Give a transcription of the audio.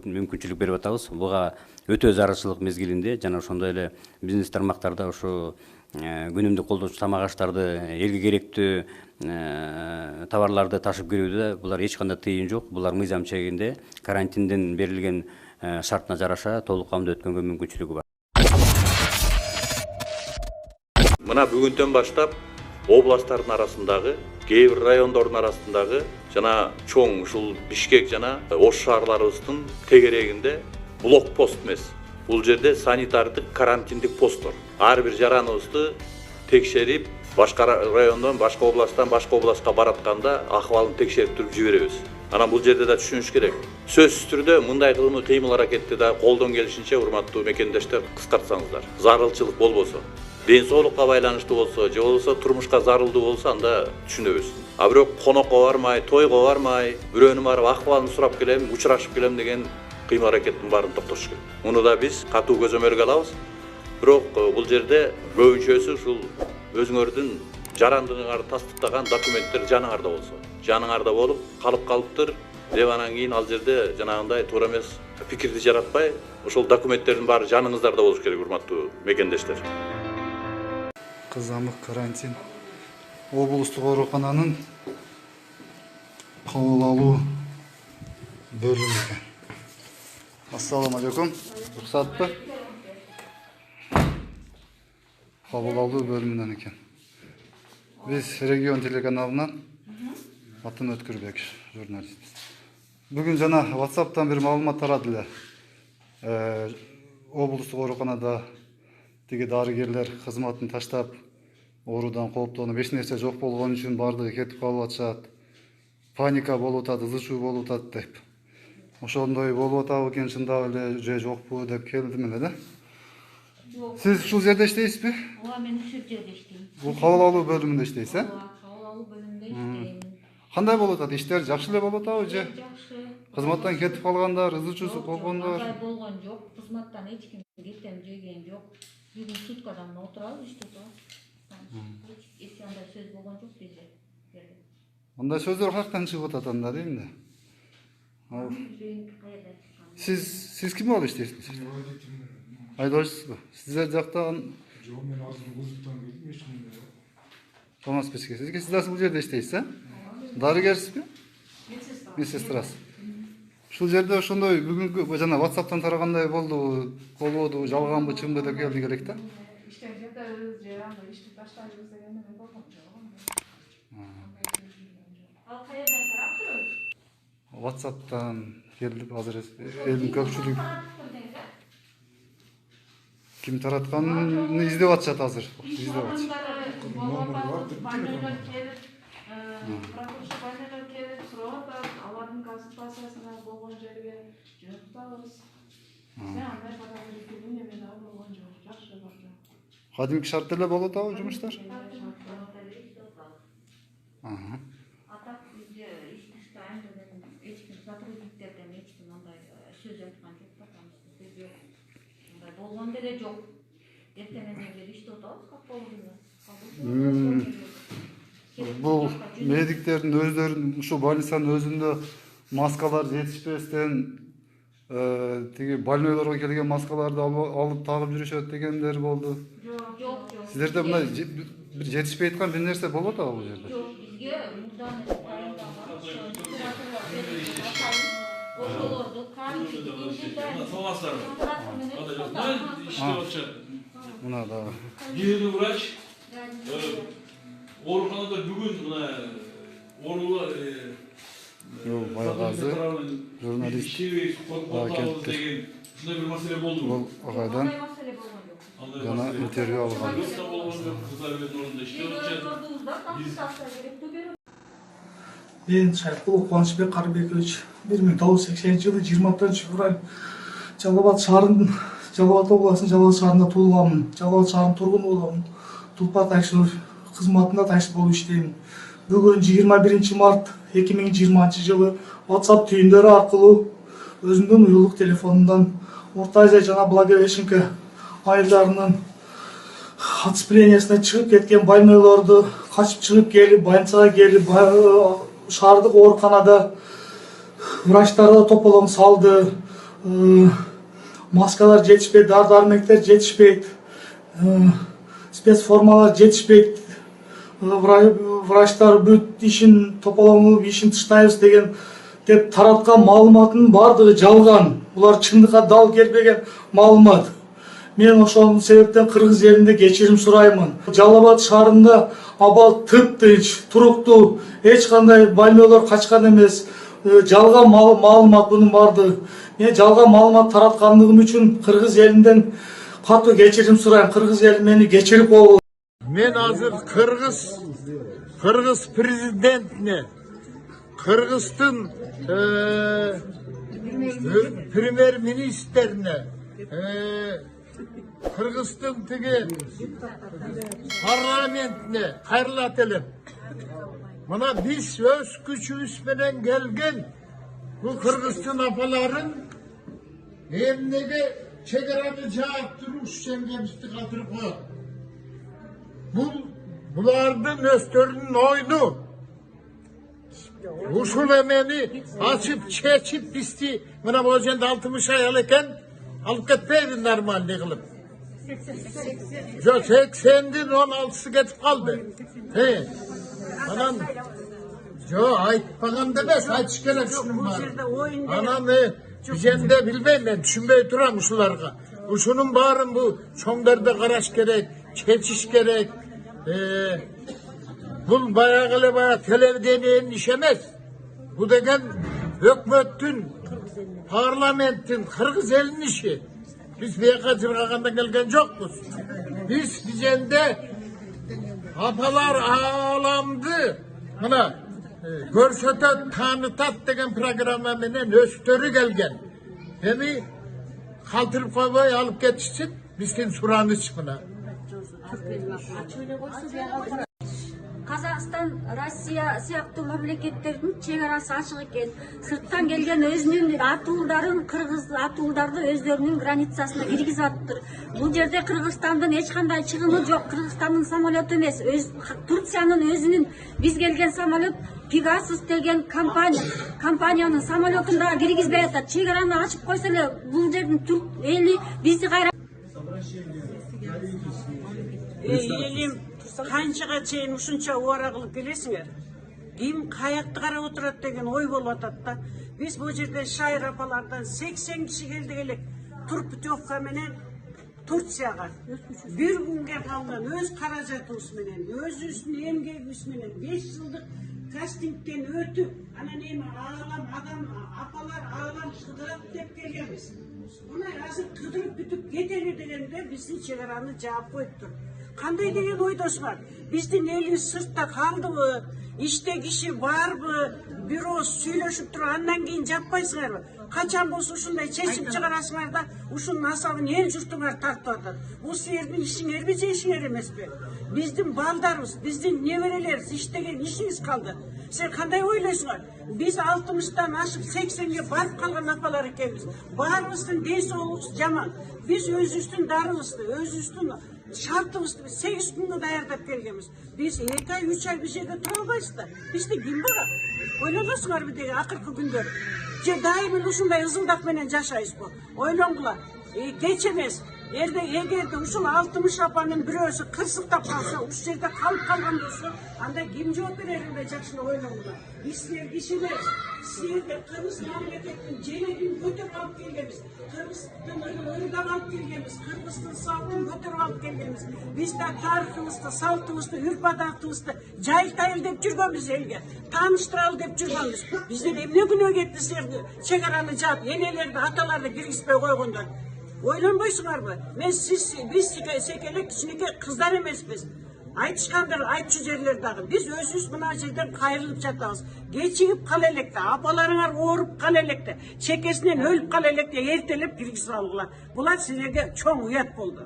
мүмкүнчүлүк берип атабыз. Буга өтө зарылчылык мезгилинде жана ошондой эле бизнес тармактарда ушу күнүмдүк колдончу тамак аштарды, элге керектүү товарларды ташып кирүүдө булар эч кандай тыйын жок. Булар мыйзам чегинде карантинден берилген шартына жараша толук камдуу өткөнгө мүмкүнчүлүгү бар. Мына бүгүндөн баштап областтардын арасындагы, кээ бир райондордун арасындагы жана чоң ушул Бишкек жана Ош шаарларыбыздын тегерегинде блокпост эмес. Бул жерде санитардык карантиндик посттор. Ар бир жараныбызды текшерип, башка райондон, башка областка баратканда акыбалын текшерип туруп жиберебиз. Анан бул жерде да түшүнүш керек. Сөзсүз түрдө мындай кыймыл аракетти да колдон келишинче урматтуу мекендештер кыскартсаңыздар. Зарылчылык болбосо, ден соолукка байланыштуу болсо, же болбосо турмушка зарылдуу болсо анда түшүнөбүз. А бирок конокко бармай, тойго бармай, бирөөнүн барып акыбалын сурап келем, учурашып келем деген кыймыл аракеттин баарын токтотуш керек. Муну да биз катуу көзөмөлгө алабыз. Бирок бул жерде көбүнчөсү ушул өзүңөрдүн жарандыгыңарды тастыктаган документтер жаныңарда болсо, жаныңарда болуп калыптыр деп анан кийин ал жерде жанагындай туура эмес пикирди жаратпай, ошол документтердин баары жаныңыздарда болуш керек, урматтуу мекендештер. Кызамык карантин облустук оорукананын кабыл алуу бөлүмү экен. Ассаламу алейкум. Уруксатпы? Кабыл алуу бөлүмүнөн экен. Биз регион телеканалынан Атын Өткүрбек, журналистпиз. Бүгүн жана WhatsApp'тан бир маалымат тарады эле. Облустук ооруканада тиги дарыгерлер кызматын таштап, оорудан кооптонуп, эч нерсе жок болгон үчүн бардыгы кетип калып атышат. Паника болуп атат, ызы-чуу болуп атат деп. Ошондой болуп атабы экен, чындап эле же жокпу деп келдим эле да. Сиз ушул жерде иштейсизби? Ооба, мен ушул жерде иштейм. Бул кабыл алуу бөлүмүндө иштейсиз, э? Ооба, кабыл алуу бөлүмүндө иштейм. Кандай болуп атат? Иштер жакшы эле болуп атабы же? Жакшы. Кызматтан кетип калгандар, ызы-чуусу болгондор? Андай болгон жок. Кызматтан эч ким кетем жеген жок. Бүгүн суткадан отурабыз, иштеп атабыз. Эч кандай сөз болгон жок бизде. Андай сөздөр каяктан чыгып атат анда дейм да. Сиз ким болуп иштейсиз? Айдоочусузбу? Сиздер жактан Жок, мен азыр вузуктан келдим, эч кандай жок. Томас Песке. Сиз да бул жерде иштейсиз, э? Дарыгерсизби? Медсестрасы. Ушул жерде ошондой бүгүнкү жана WhatsApp'тан тарагандай болбоду, жалганбы, чынбы деп келди керек да. Иштеп жатабыз, же андай ишти таштайбыз деген эме болгон жок. Ал каерден тарап турат? WhatsApp'тан келип азыр элдин көпчүлүгү ким таратканын издеп атышат азыр. Издеп атышат. Больнойлор келип, прокурорчу больнойлор келип сурап атат, алардын консультациясына болгон жерге жөнөтөбүз. Сен андай бара берген эме болгон жок, жакшы бар жок. Кадимки шарт эле болуп атабы жумуштар? Атак бизде иш таштайм деген эч ким сотрудниктерден эч ким андай сөз айткан жок, татамызда сөз жок. Андай болгон деле жок. Эртең менен иштеп атабыз, как болду. Бул медиктердин өздөрүнүн ушу больницанын өзүндө маскалар жетишпестен тиги больнойлорго келген маскаларды алып тагып жүрүшөт дегендер болду. Жок. Сиздерде мындай бир жетишпей аткан бир нерсе болуп атабы бул жерде? Жок, бизге мурдан дайындалган ошолорду Мына да. Дежурный врач ооруканада бүгүн мына оорулар Байгазы журналист деген ушундай бир маселе болду. бул агайдан жана интервью алган. Мен Шайкулов Кубанычбек Карыбекович 1980 жылы 26 февраль Жалал Абад областынын Жалал шаарында туулганмын. Жалал шаарынын тургуну боламын. Тулпа тайшылуу кызматында тайшыл болуп иштейм. Бүгүн 21 март 2020 жылы WhatsApp түйүндөрү аркылуу өзүмдүн уюлдук телефонундан Орто Азия жана Благовещенка айылдарынын отцеплениясына чыгып кеткен больнойлорду качып чыгып келип, больницага келип, шаардык ооруканада врачтарды тополоң салды. Maskalar yetişpeydi, dard-darmekler yetişpeydi, spes formalar yetişpeydi. Vraçlar бүт ишин тополонуп, ишин тыштайбыз деп таратқан маалыматтын бардыгы жалган. Булар чындыкка дал келбеген маалымат. Мен ошол себептен Кыргыз элинде кечирим сураймын. Жалал Абад шаарында абал тыптынч, туруктуу, эч кандай байлоолор качкан эмес. Жалган маалымат бунун бардыгы. Мен жалган маалымат тараткандыгым үчүн Кыргыз элинден катуу кечирим сурайм. Кыргыз эли мени кечирип койгула. Men hazır Kırgız prezidentine, Kırgız'ın primer ministerine, Kırgız'ın parlamentine hayırlı edelim. Buna biz öz gücümüz bilen gelgen bu Kırgız'ın apaların emnege çegeranı cevap duruş çengemizdi kaldırıp var. Bulardan östörünün oyunu. Usul emeni açıp çeçip pisti. Buna bu hocam da 60 ay alırken alıp gitmeyin normalde kılıp. 80'din 16'sı getip kaldı. He. Anam. Aytpagan demez. Aytış gerek şunun var. Anam bizden de bilmem ben. Düşünmeye duram usularga. Usunun barın bu. Çoğlarda karaş gerek. Çeçiş gerek. Bu bayağı televizyon iş emez. Bu degen hükümetin, parlamentin, Kırgız elinin işi. Biz BK Cırgağan'dan gelgen yokuz. Biz bizende apalar ağlamdı. Buna görsetet, tanıtat degen programa menen östörü gelgen. Beni kaldırıp koymayı alıp getişsin. Bizden suranış buna. Қазақстан, Россия сияқты мемлекеттердің шекарасы ашық екен. Сырттан келген өзінің атуылдарын, қырғыз атуылдарды өздерінің границасына киргизип атыптыр. Бұл жерде Қырғызстандың ешқандай шығымы жоқ. Қырғызстанның самолеті емес, Турцияның өзінің біз келген самолет Pegasus деген компанияның самолетында киргизбей атат. Шекараны ашып қойса эле бұл жердің түрк эли бизди кайра Елім қаншаға чейін ұшынша уара қылып келесіңер. Ким қаяқты қарап отырады деген ой болып атады да. Біз бұл жерде шайыр апалардан 80 кіші келді келек. Турпутевка менен Турцияға. Bir күнге қалған өз қаражатымыз менен, өз үстін емгегіміз менен 5 жылдық кастингтен өтіп, анан эми ағалам адам апалар ағалам қыдырып деп келгенбіз. Онай азыр қыдырып бүтіп кетелі дегенде біздің шекараны жаап қойып тұр. Қандай деген ойдасыңар? Біздің еліміз сыртта қалдыбы, іште киши барбы, бюро сүйлөшүп туруп андан кийин жаппайсыңарбы? Качан болсо ушундай чечим чыгарасыңар да, ушунун асабын эл журтуңар тартып атат. Бул силердин ишиңерби же ишиңер эмеспи? Биздин балдарыбыз, биздин неберелерибиз иштеген ишибиз калды. Сен кандай ойлойсуңар? Биз 60-тан ашып 80-ге барып калган апалар экенбиз. Баарыбыздын ден соолугубуз жаман. Биз өзүбүздүн дарыбызды, өзүбүздүн шартыбызды 8 күнгө даярдап келгенбиз. Биз 2 ай, 3 ай бир жерде тура албайбыз да. Бизди ким багат? Ойлоносуңарбы деги акыркы күндөр? Же дайыма ушундай ызылдак менен жашайбызбы? Ойлонгула. Кеч эмес. Эгерде ушул 60 апанын бирөөсү кырсыктап калса, ушул жерде калып калган болсо, анда ким жооп берерин жакшылап ойлонгула. Биз силер кишилер, силерге Кыргыз мамлекетин желегин көтөрүп алып келгенбиз. Кыргыздын ыйдап алып келгенбиз. Кыргыздын салтын көтөрүп алып келгенбиз. Биз да тарыхыбызды, салтыбызды, үрп-адатыбызды жайылтайын деп жүргөнбүз элге. Тааныштыралы деп жүргөнбүз. Бизден эмне күнөө кетти силерди чегараны жаап, энелерди, аталарды киргизбей койгондон? Ойлонбойсуңарбы? Биз секелек кичинекей кыздар эмеспиз. Айтышкандар айтчу жерлер дагы. Биз өзүбүз мына жерден кайрылып жатабыз. Кечигип кала электе, апаларыңар ооруп кала электе, чекесинен өлүп кала электе эртелеп киргизип алгыла. Булар силерге чоң уят болду.